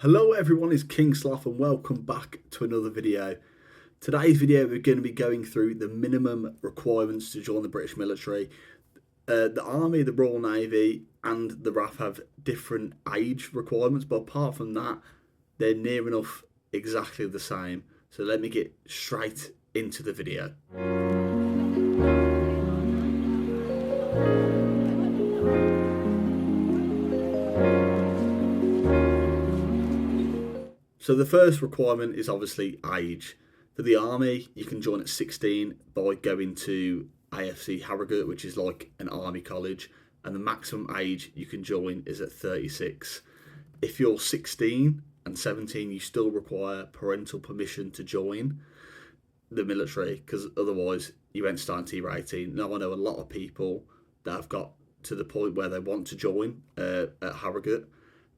Hello everyone, it's King Sloth and welcome back to another video. Today's video we're going to be going through the minimum requirements to join the British military. The Army, the Royal Navy and the RAF have different age requirements, but apart from that they're near enough exactly the same. So let me get straight into the video. So the first requirement is obviously age. For the army, you can join at 16 by going to AFC Harrogate, which is like an army college, and the maximum age you can join is at 36. If you're 16 and 17, you still require parental permission to join the military, because otherwise you won't start until you're 18. Now I know a lot of people that have got to the point where they want to join at Harrogate,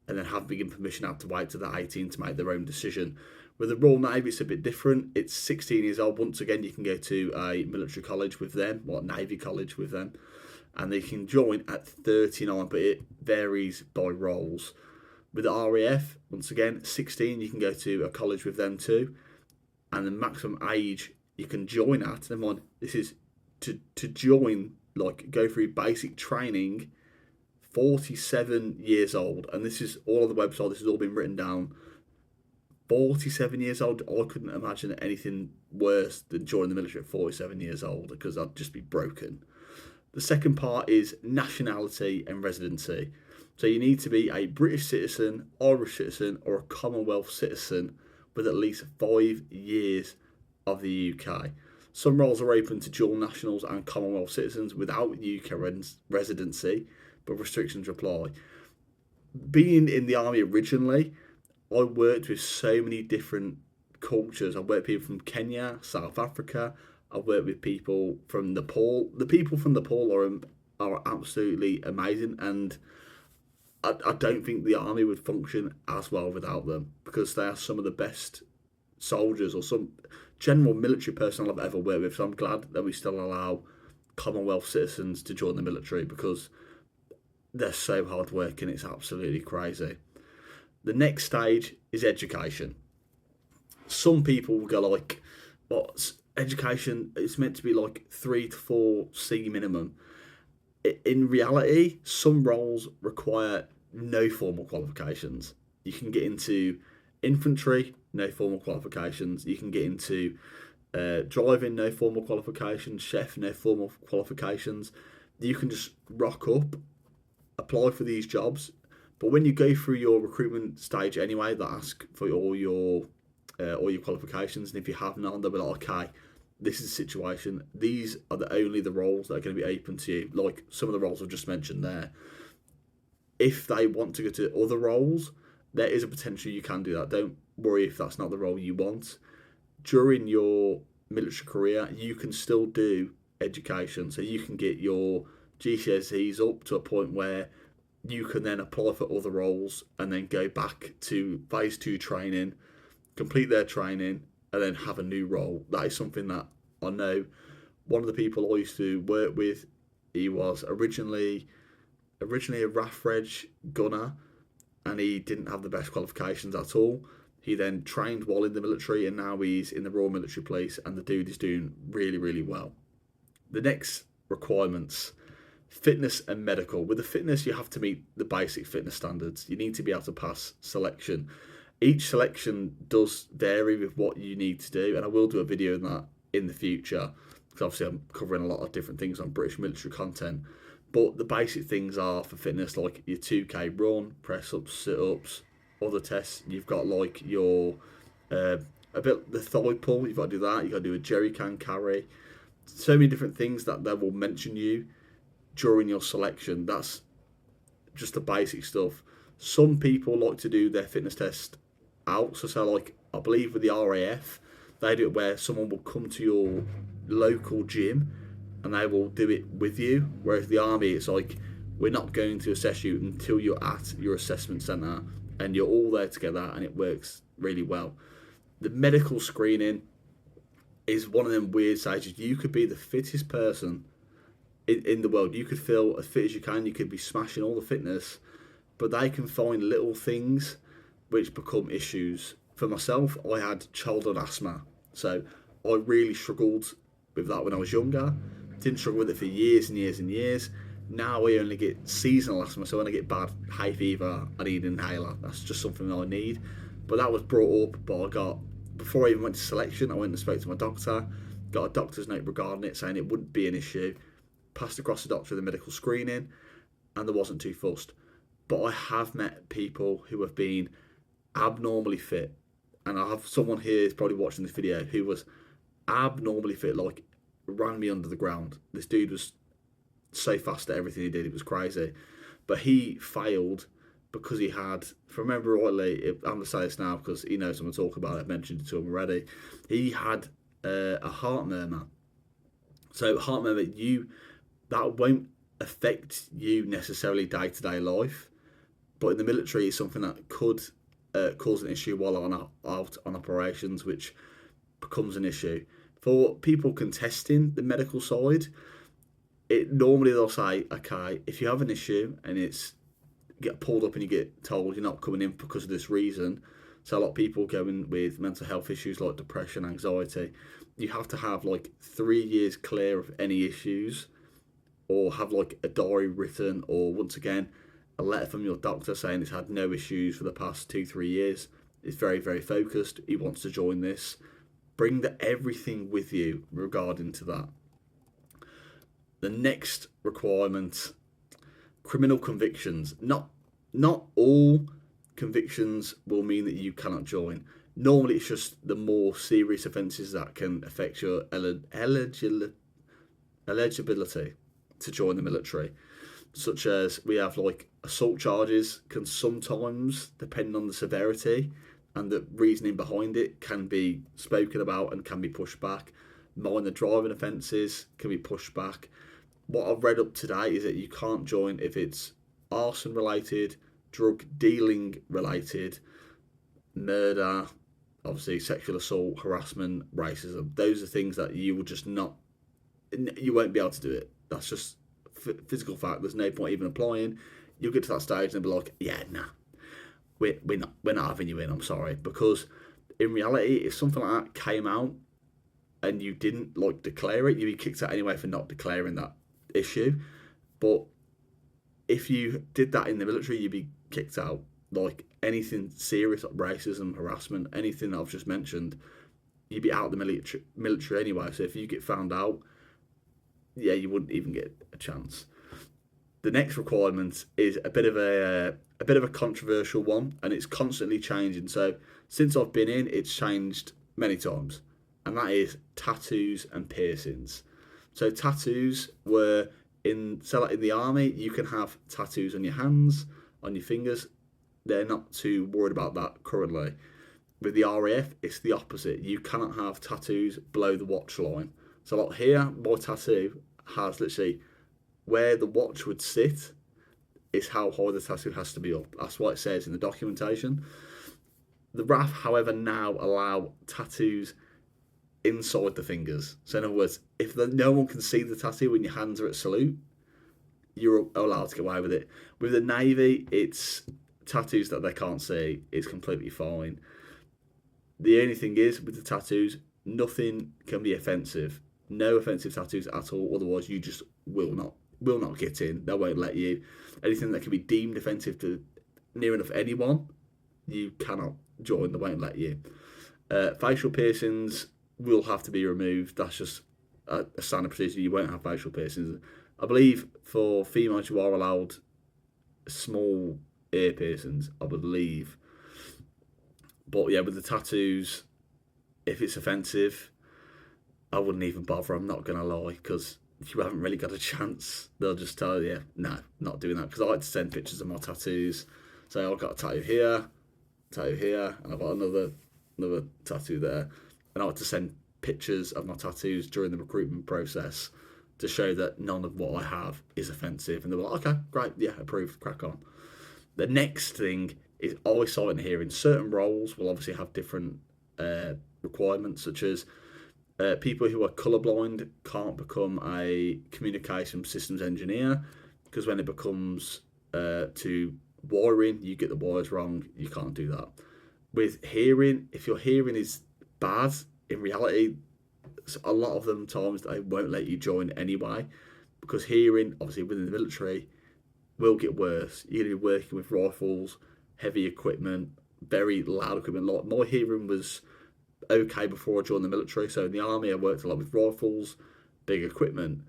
and then have been given permission, have to wait till they're 18 to make their own decision. With the Royal Navy, it's a bit different. It's 16 years old. Once again, you can go to a military college with them, or Navy college with them, and they can join at 39, but it varies by roles. With the RAF, once again, 16, you can go to a college with them too, and the maximum age you can join at, never mind, this is to join, like go through basic training, 47 years old, and this is all on the website, this has all been written down. 47 years old, I couldn't imagine anything worse than joining the military at 47 years old, because I'd just be broken. The second part is nationality and residency. So you need to be a British citizen, Irish citizen, or a Commonwealth citizen with at least 5 years of the UK. Some roles are open to dual nationals and Commonwealth citizens without UK residency, but restrictions apply. Being in the army originally, I worked with so many different cultures. I worked with people from Kenya, South Africa. I worked with people from Nepal. The people from Nepal are absolutely amazing, and I don't think the army would function as well without them, because they are some of the best soldiers or some general military personnel I've ever worked with. So I'm glad that we still allow Commonwealth citizens to join the military, because they're so hard working, it's absolutely crazy. The next stage is education. Some people will go like, "What education? It's meant to be like 3 to 4 C minimum." In reality, some roles require no formal qualifications. You can get into infantry, no formal qualifications. You can get into driving, no formal qualifications. Chef, no formal qualifications. You can just rock up, apply for these jobs, but when you go through your recruitment stage anyway, they ask for all your qualifications, and if you have none, they'll be like, "Okay, this is the situation. These are the roles that are going to be open to you." Like some of the roles I've just mentioned there. If they want to go to other roles, there is a potential you can do that. Don't worry if that's not the role you want. During your military career, you can still do education, so you can get your GCSEs up to a point where you can then apply for other roles and then go back to phase 2 training, complete their training, and then have a new role. That is something that I know one of the people I used to work with, he was originally a RAF Reg gunner, and he didn't have the best qualifications at all. He then trained while in the military, and now he's in the Royal Military Police, and the dude is doing really, really well. The next requirements: fitness and medical. With the fitness, you have to meet the basic fitness standards. You need to be able to pass selection. Each selection does vary with what you need to do, and I will do a video on that in the future, because obviously I'm covering a lot of different things on British military content. But the basic things are for fitness, like your 2K run, press ups, sit ups, other tests. You've got like your a bit the thigh pull. You've got to do that. You've got to do a jerry can carry. So many different things that they will mention you during your selection. That's just the basic stuff. Some people like to do their fitness test out. So like, I believe with the RAF, they do it where someone will come to your local gym and they will do it with you. Whereas the army, it's like, we're not going to assess you until you're at your assessment centre and you're all there together, and it works really well. The medical screening is one of them weird stages. You could be the fittest person in the world. You could feel as fit as you can. You could be smashing all the fitness, but they can find little things which become issues. For myself, I had childhood asthma, so I really struggled with that when I was younger. Didn't struggle with it for years and years and years. Now I only get seasonal asthma, so when I get bad hay fever, I need an inhaler. That's just something that I need. But that was brought up, but I got, before I even went to selection, I went and spoke to my doctor, got a doctor's note regarding it saying it wouldn't be an issue, passed across the doctor the medical screening, and there wasn't too fussed. But I have met people who have been abnormally fit, and I have someone here who's probably watching this video who was abnormally fit, like ran me under the ground. This dude was so fast at everything he did, it was crazy. But he failed because he had, if I remember rightly, I'm going to say this now because he knows I'm going to talk about it, I've mentioned it to him already. He had a heart murmur. So heart murmur, that won't affect you necessarily day-to-day life, but in the military it's something that could cause an issue while out on operations, which becomes an issue. For people contesting the medical side, it normally they'll say, okay, if you have an issue and it's get pulled up and you get told you're not coming in because of this reason, so a lot of people go in with mental health issues like depression, anxiety, you have to have like 3 years clear of any issues, or have like a diary written, or once again a letter from your doctor saying it's had no issues for the past 2-3 years. It's very, very focused. He wants to join this. Bring everything with you regarding to that. The next requirement, criminal convictions. Not all convictions will mean that you cannot join. Normally it's just the more serious offences that can affect your eligibility to join the military, such as we have like assault charges can sometimes, depending on the severity and the reasoning behind it, can be spoken about and can be pushed back. Minor driving offences can be pushed back. What I've read up today is that you can't join if it's arson related, drug dealing related, murder, obviously sexual assault, harassment, racism. Those are things that you will just not, you won't be able to do it. That's just physical fact. There's no point even applying. You'll get to that stage and be like, yeah, nah, we're not having you in, I'm sorry. Because in reality, if something like that came out and you didn't like declare it, you'd be kicked out anyway for not declaring that issue. But if you did that in the military, you'd be kicked out. Like anything serious, like racism, harassment, anything that I've just mentioned, you'd be out of the military anyway. So if you get found out, yeah, you wouldn't even get a chance. The next requirement is a bit of a controversial one, and it's constantly changing. So since I've been in, it's changed many times, and that is tattoos and piercings. So tattoos were like in the army, you can have tattoos on your hands, on your fingers. They're not too worried about that currently. With the RAF, it's the opposite. You cannot have tattoos below the watch line. So like here, my tattoo has literally where the watch would sit is how high the tattoo has to be up. That's what it says in the documentation. The RAF, however, now allow tattoos inside the fingers. So in other words, if no one can see the tattoo when your hands are at salute, you're allowed to get away with it. With the Navy, it's tattoos that they can't see. It's completely fine. The only thing is, with the tattoos, nothing can be offensive. No offensive tattoos at all. Otherwise, you just will not get in. They won't let you. Anything that can be deemed offensive to near enough anyone, you cannot join. They won't let you. Facial piercings will have to be removed. That's just a standard procedure. You won't have facial piercings. I believe for females you are allowed small ear piercings, I believe. But yeah, with the tattoos, if it's offensive, I wouldn't even bother, I'm not going to lie, because you haven't really got a chance. They'll just tell you, no, not doing that. Because I like to send pictures of my tattoos. So I've got a tattoo here, and I've got another tattoo there. And I like to send pictures of my tattoos during the recruitment process to show that none of what I have is offensive. And they're like, okay, great, yeah, approved, crack on. The next thing is eyesight and hearing. Certain roles will obviously have different requirements, such as people who are colourblind can't become a communication systems engineer, because when it becomes to wiring, you get the wires wrong, you can't do that. with hearing, if your hearing is bad, in reality, a lot of them times they won't let you join anyway, because hearing, obviously within the military, will get worse. You're going to be working with rifles, heavy equipment, very loud equipment. Like my hearing was okay before I joined the military. So in the army, I worked a lot with rifles, big equipment.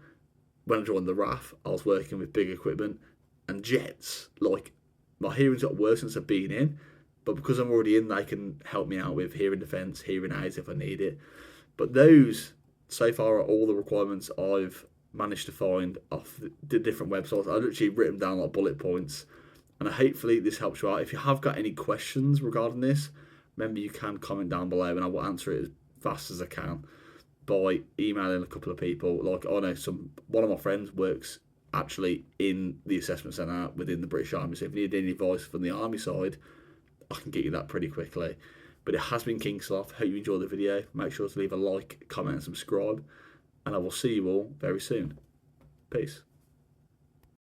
When I joined the RAF, I was working with big equipment and jets. Like my hearing's got worse since I've been in, but because I'm already in, they can help me out with hearing defence, hearing aids if I need it. But those so far are all the requirements I've managed to find off the different websites. I've literally written down like bullet points, and hopefully this helps you out. If you have got any questions regarding this, remember you can comment down below, and I will answer it as fast as I can by emailing a couple of people. Like I know one of my friends works actually in the assessment centre within the British Army. So if you need any advice from the Army side, I can get you that pretty quickly. But it has been King Sloth. Hope you enjoyed the video. Make sure to leave a like, comment, and subscribe. And I will see you all very soon. Peace.